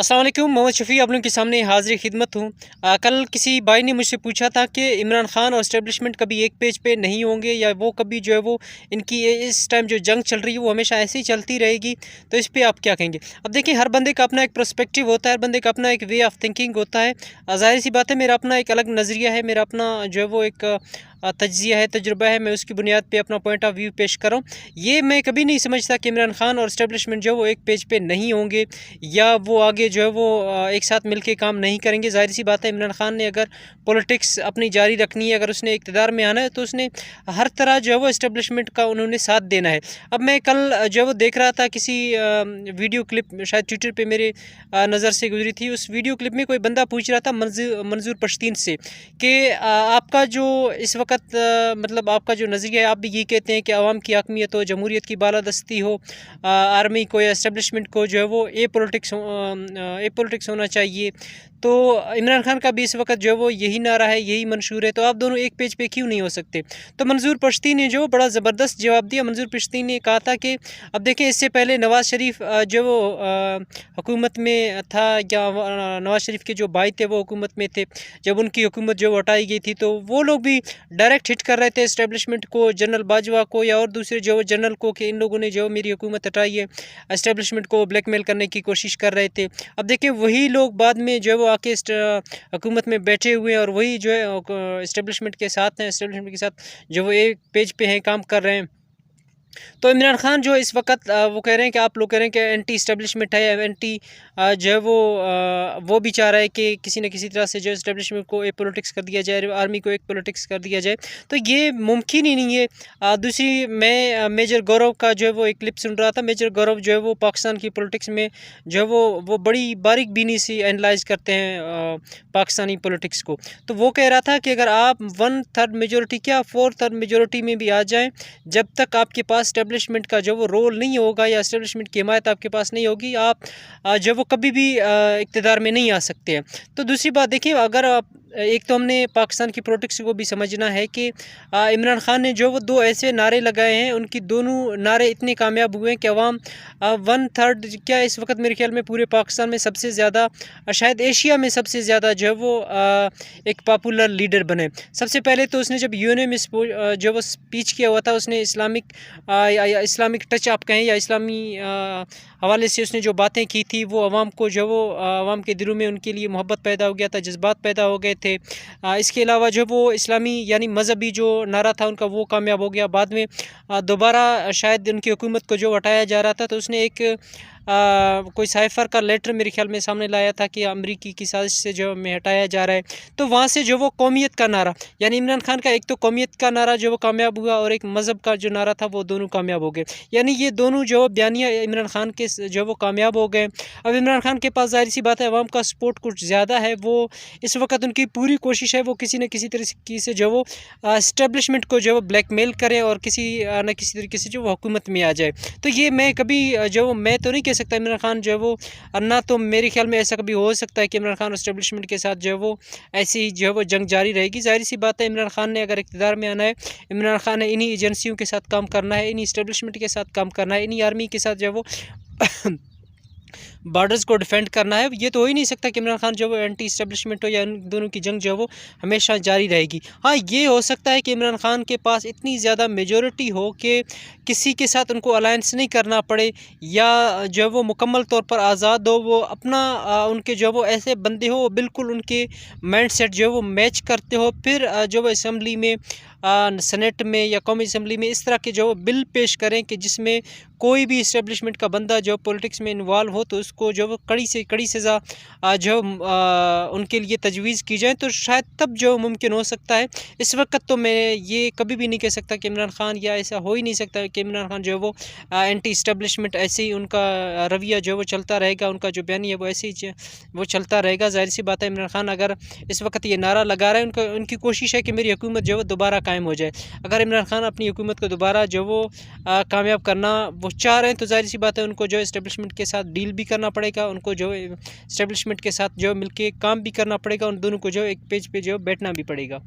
अस्सलाम वालेकुम, मोहम्मद शफ़ी आप लोगों के सामने हाज़िर खिदमत हूँ। कल किसी भाई ने मुझसे पूछा था कि इमरान खान और एस्टेब्लिशमेंट कभी एक पेज पे नहीं होंगे या वो कभी जो है वो इनकी इस टाइम जो जंग चल रही है वो हमेशा ऐसे ही चलती रहेगी, तो इस पे आप क्या कहेंगे? अब देखिए, हर बंदे का अपना एक पर्सपेक्टिव होता है, हर बंदे का अपना एक वे ऑफ थिंकिंग होता है। ज़ाहिर सी बात है, मेरा अपना एक अलग नज़रिया है, मेरा अपना जो है वो एक तज्ज़िया है, तजुर्बा है, मैं उसकी बुनियाद पे अपना पॉइंट ऑफ व्यू पेश कर रहा हूँ। ये मैं कभी नहीं समझता कि इमरान खान और एस्टेब्लिशमेंट जो है वो एक पेज पे नहीं होंगे या वो आगे जो है वो एक साथ मिलके काम नहीं करेंगे। ज़ाहिर सी बात है, इमरान खान ने अगर पॉलिटिक्स अपनी जारी रखनी है, अगर उसने इक़्तिदार में आना है, तो उसने हर तरह जो है वो एस्टेब्लिशमेंट का उन्होंने साथ देना है। अब मैं कल जो है वो देख रहा था किसी वीडियो क्लिप, शायद ट्विटर पे मेरे नज़र से गुजरी थी। उस वीडियो क्लिप में कोई बंदा पूछ रहा था मंजूर पश्तीन से कि आपका जो इस वक्त मतलब आपका जो नज़रिया है, आप भी ये कहते हैं कि आवाम की हकमियत हो, जमहूरियत की बालादस्ती हो, आर्मी को या एस्टेब्लिशमेंट को जो है वो ए पॉलिटिक्स होना चाहिए। तो इमरान खान का भी इस वक्त जो है वो यही नारा है, यही मंशूर है, तो आप दोनों एक पेज पे क्यों नहीं हो सकते? तो मंजूर पश्ती ने जो बड़ा ज़बरदस्त जवाब दिया। मंजूर पश्ती ने कहा था कि अब देखें, इससे पहले नवाज़ शरीफ जो वो हुकूमत में था, या नवाज़ शरीफ के जो भाई थे वो हुकूमत में थे, जब उनकी हुकूमत जो हटाई गई थी, तो वो लोग भी डायरेक्ट हिट कर रहे थे एस्टेब्लिशमेंट को, जनरल बाजवा को या और दूसरे जो जनरल को, कि इन लोगों ने जो मेरी हुकूमत हटाई है, एस्टेब्लिशमेंट को ब्लैकमेल करने की कोशिश कर रहे थे। अब देखिए, वही लोग बाद में जो है वो आके हुकूमत में बैठे हुए हैं और वही जो है एस्टेब्लिशमेंट के साथ हैं, एस्टेब्लिशमेंट के साथ जो वो एक पेज पे हैं, काम कर रहे हैं। तो इमरान खान जो इस वक्त वो कह रहे हैं कि आप लोग कह रहे हैं कि एंटी इस्टेब्लिशमेंट है, एंटी जो है वो भी चाह रहा है कि किसी न किसी तरह से जो इस्टेब्लिशमेंट को एक पॉलिटिक्स कर दिया जाए, आर्मी को एक पॉलिटिक्स कर दिया जाए, तो ये मुमकिन ही नहीं है। दूसरी, मैं मेजर गौरव का जो है वो एक क्लिप सुन रहा था। मेजर गौरव जो है वो पाकिस्तान की पॉलिटिक्स में जो है वो बड़ी बारीक बीनी सी एनालाइज करते हैं पाकिस्तानी पॉलिटिक्स को। तो वो कह रहा था कि अगर आप 1/3 मेजोरिटी क्या 4/3 मेजोरिटी में भी आ जाएँ, जब तक आपके पास एस्टेब्लिशमेंट का जो वो रोल नहीं होगा या एस्टेब्लिशमेंट की हिमायत आपके पास नहीं होगी, आप जो वो कभी भी इक़्तिदार में नहीं आ सकते हैं। तो दूसरी बात देखिए, अगर आप एक तो हमने पाकिस्तान की पॉलिटिक्स को भी समझना है कि इमरान खान ने जो वो 2 ऐसे नारे लगाए हैं, उनकी दोनों नारे इतने कामयाब हुए हैं कि अवाम 1/3 क्या इस वक्त मेरे ख्याल में पूरे पाकिस्तान में सबसे ज़्यादा, शायद एशिया में सबसे ज़्यादा जो है वो एक पॉपुलर लीडर बने। सबसे पहले तो उसने जब यूएनओ में जो वो स्पीच किया हुआ था, उसने इस्लामिक या इस्लामिक टच आप कहें या इस्लामी हवाले से उसने जो बातें की थी, वो अवाम को जो वो अवाम के दिलों में उनके लिए मोहब्बत पैदा हो गया था, जज्बात पैदा हो गए थे। इसके अलावा जो वो इस्लामी यानी मज़हबी जो नारा था उनका, वो कामयाब हो गया। बाद में दोबारा शायद उनकी हुकूमत को जो हटाया जा रहा था, तो उसने एक कोई साइफ़र का लेटर मेरे ख्याल में सामने लाया था कि अमरीकी की साजिश से जो हमें हटाया जा रहा है। तो वहाँ से जो वो कौमियत का नारा, यानी इमरान खान का एक तो कौमियत का नारा जो वो कामयाब हुआ, और एक मज़हब का जो नारा था, वो दोनों कामयाब हो गए। यानी ये दोनों जो बयानिया इमरान खान के जो वो कामयाब हो गए। अब इमरान खान के पास ज़ाहिर-सी बात है, अवाम का सपोर्ट कुछ ज़्यादा है। वो इस वक्त उनकी पूरी कोशिश है वो किसी न किसी तरीके से जो वो एस्टेब्लिशमेंट को जो वो ब्लैकमेल करें और किसी न किसी तरीके से जो वो हुकूमत में आ जाए। तो ये मैं कभी जो मैं तो नहीं कह सकता इमरान खान जो है वो, ना तो मेरे ख्याल में ऐसा कभी हो सकता है कि इमरान खान एस्टेब्लिशमेंट के साथ जो है वो ऐसी जो है वो जंग जारी रहेगी। ज़ाहिर-सी बात है, इमरान खान ने अगर इक़्तिदार में आना है, इमरान खान ने इन्हीं एजेंसियों के साथ काम करना है, इन्हीं एस्टेब्लिशमेंट के साथ काम करना है, इन्हीं आर्मी के साथ जो है वो बॉर्डर्स को डिफेंड करना है। ये तो हो ही नहीं सकता कि इमरान खान जो वो एंटी इस्टेब्लिशमेंट हो या इन दोनों की जंग जो है वो हमेशा जारी रहेगी। हाँ, ये हो सकता है कि इमरान खान के पास इतनी ज़्यादा मेजॉरिटी हो कि किसी के साथ उनको अलायंस नहीं करना पड़े, या जो है वो मुकम्मल तौर पर आज़ाद हो, वो अपना उनके जो वो ऐसे बंदे हो, बिल्कुल उनके माइंड सेट जो है वो मैच करते हो, फिर जो वो असम्बली में, सेनेट में या कौमी असम्बली में इस तरह के जो बिल पेश करें कि जिसमें कोई भी इस्टेब्लिशमेंट का बंदा जो पॉलिटिक्स में इन्वॉल्व हो, तो उसको जो वो कड़ी से कड़ी सज़ा उनके लिए तजवीज़ की जाए, तो शायद तब जो मुमकिन हो सकता है। इस वक्त तो मैं ये कभी भी नहीं कह सकता कि इमरान खान, या ऐसा हो ही नहीं सकता कि इमरान खान जो है वो एंटी इस्टेब्लिशमेंट ऐसे ही उनका रवैया जो है वो चलता रहेगा, उनका जो बयान है वो ऐसे ही वो चलता रहेगा। ज़ाहिर-सी बात है, इमरान खान अगर इस वक्त ये नारा लगा रहे हैं, उनकी कोशिश है कि मेरी हुकूमत जो है वो दोबारा कायम हो जाए। अगर इमरान खान अपनी हुकूमत को दोबारा जो वो कामयाब करना वो चाह रहे हैं, तो ज़ाहिर सी बात है उनको जो इस्टेब्लिशमेंट के साथ डील भी करना पड़ेगा, उनको जो इस्टेब्लिशमेंट के साथ जो मिलके काम भी करना पड़ेगा, उन दोनों को जो एक पेज पे जो बैठना भी पड़ेगा।